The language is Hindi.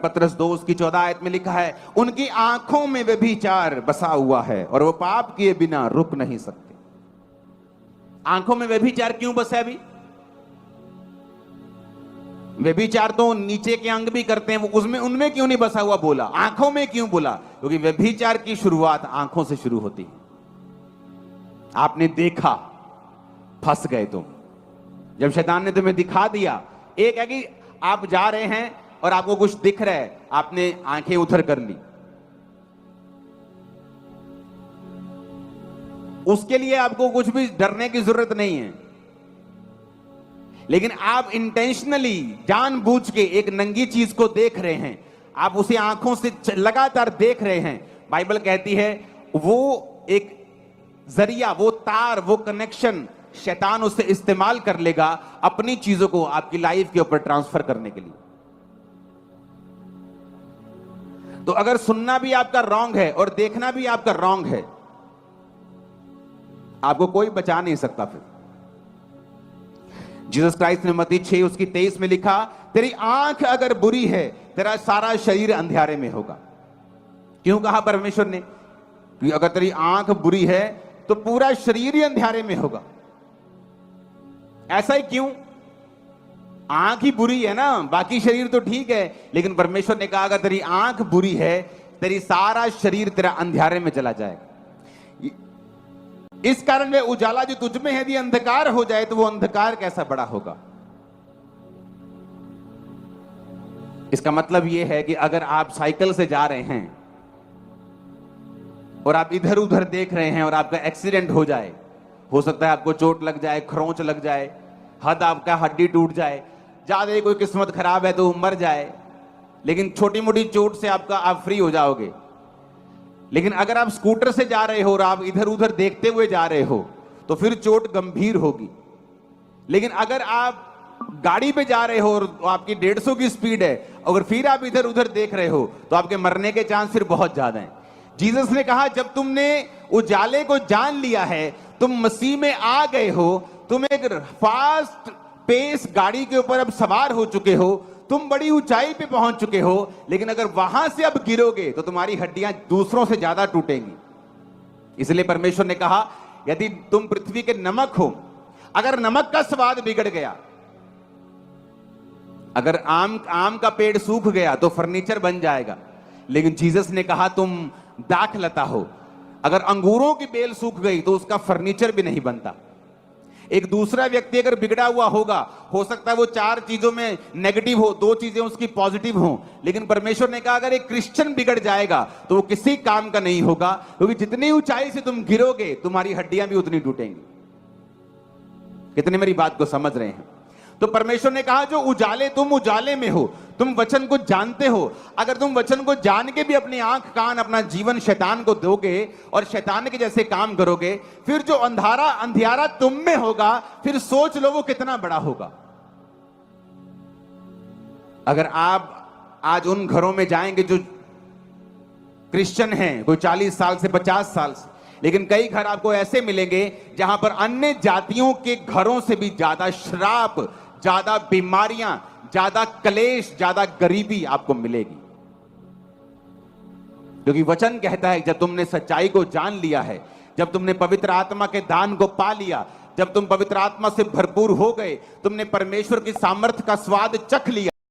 पत्रस 2 उसकी 14 आयत में लिखा है, उनकी आंखों में व्यभिचार बसा हुआ है और वो पाप किए बिना रुक नहीं सकते। आंखों में व्यभिचार क्यों बसा है? अभी व्यभिचार तो नीचे के अंग भी करते हैं, वो उसमें उनमें क्यों नहीं बसा हुआ बोला, आंखों में क्यों बोला? क्योंकि व्यभिचार की शुरुआत आंखों से शुरू होती है। आपने देखा, फंस गए तुम। जब शैतान ने तुम्हें दिखा दिया, एक है कि आप जा रहे हैं और आपको कुछ दिख रहा है, आपने आंखें उधर कर ली, उसके लिए आपको कुछ भी डरने की जरूरत नहीं है। लेकिन आप इंटेंशनली जानबूझ के एक नंगी चीज को देख रहे हैं, आप उसे आंखों से लगातार देख रहे हैं। बाइबल कहती है वो एक जरिया, वो तार, वो कनेक्शन शैतान उसे इस्तेमाल कर लेगा अपनी चीजों को आपकी लाइफ के ऊपर ट्रांसफर करने के लिए। तो अगर सुनना भी आपका रॉन्ग है और देखना भी आपका रॉन्ग है, आपको कोई बचा नहीं सकता। फिर जीसस क्राइस्ट ने मत्ती 6 उसकी 23 में लिखा, तेरी आंख अगर बुरी है, तेरा सारा शरीर अंधियारे में होगा। क्यों कहा परमेश्वर ने? कि अगर तेरी आंख बुरी है तो पूरा शरीर ही अंधियारे में होगा। ऐसा ही क्यों? आंख ही बुरी है ना, बाकी शरीर तो ठीक है। लेकिन परमेश्वर ने कहा अगर तेरी आंख बुरी है, तेरी सारा शरीर तेरा अंधियारे में चला जाएगा। इस कारण वे उजाला जो तुझ में है यदि अंधकार हो जाए तो वो अंधकार कैसा बड़ा होगा। इसका मतलब यह है कि अगर आप साइकिल से जा रहे हैं और आप इधर उधर देख रहे हैं और आपका एक्सीडेंट हो जाए, हो सकता है आपको चोट लग जाए, खरोंच लग जाए, आपका हड्डी टूट जाए, ज्यादा कोई किस्मत खराब है तो मर जाए, लेकिन छोटी मोटी चोट से आप फ्री हो जाओगे। लेकिन अगर आप स्कूटर से जा रहे हो और आप इधर उधर देखते हुए जा रहे हो तो फिर चोट गंभीर होगी। लेकिन अगर आप गाड़ी पे जा रहे हो और आपकी 150 की स्पीड है, अगर फिर आप इधर उधर देख रहे हो तो आपके मरने के चांस फिर बहुत ज्यादा हैं। जीसस ने कहा जब तुमने उजाले को जान लिया है, तुम मसीह में आ गए हो, तुम एक फास्ट पेस गाड़ी के ऊपर अब सवार हो चुके हो, तुम बड़ी ऊंचाई पे पहुंच चुके हो, लेकिन अगर वहां से अब गिरोगे तो तुम्हारी हड्डियां दूसरों से ज्यादा टूटेंगी। इसलिए परमेश्वर ने कहा यदि तुम पृथ्वी के नमक हो, अगर नमक का स्वाद बिगड़ गया, अगर आम का पेड़ सूख गया तो फर्नीचर बन जाएगा। लेकिन जीसस ने कहा तुम दाखलता हो, अगर अंगूरों की बेल सूख गई तो उसका फर्नीचर भी नहीं बनता। एक दूसरा व्यक्ति अगर बिगड़ा हुआ होगा, हो सकता है वो 4 चीजों में नेगेटिव हो, 2 चीजें उसकी पॉजिटिव हो, लेकिन परमेश्वर ने कहा अगर एक क्रिश्चियन बिगड़ जाएगा तो वो किसी काम का नहीं होगा, क्योंकि जितनी ऊंचाई से तुम गिरोगे तुम्हारी हड्डियां भी उतनी टूटेंगी। कितने मेरी बात को समझ रहे हैं? तो परमेश्वर ने कहा जो उजाले, तुम उजाले में हो, तुम वचन को जानते हो। अगर तुम वचन को जान के भी अपनी आंख कान अपना जीवन शैतान को दोगे और शैतान के जैसे काम करोगे, फिर जो अंधियारा तुम में होगा, फिर सोच लो वो कितना बड़ा होगा। अगर आप आज उन घरों में जाएंगे जो क्रिश्चियन हैं, कोई 40 साल से 50 साल से, लेकिन कई घर आपको ऐसे मिलेंगे जहां पर अन्य जातियों के घरों से भी ज्यादा श्राप, ज्यादा बीमारियां, ज्यादा कलेश, ज्यादा गरीबी आपको मिलेगी। क्योंकि वचन कहता है जब तुमने सच्चाई को जान लिया है, जब तुमने पवित्र आत्मा के दान को पा लिया, जब तुम पवित्र आत्मा से भरपूर हो गए, तुमने परमेश्वर की सामर्थ्य का स्वाद चख लिया,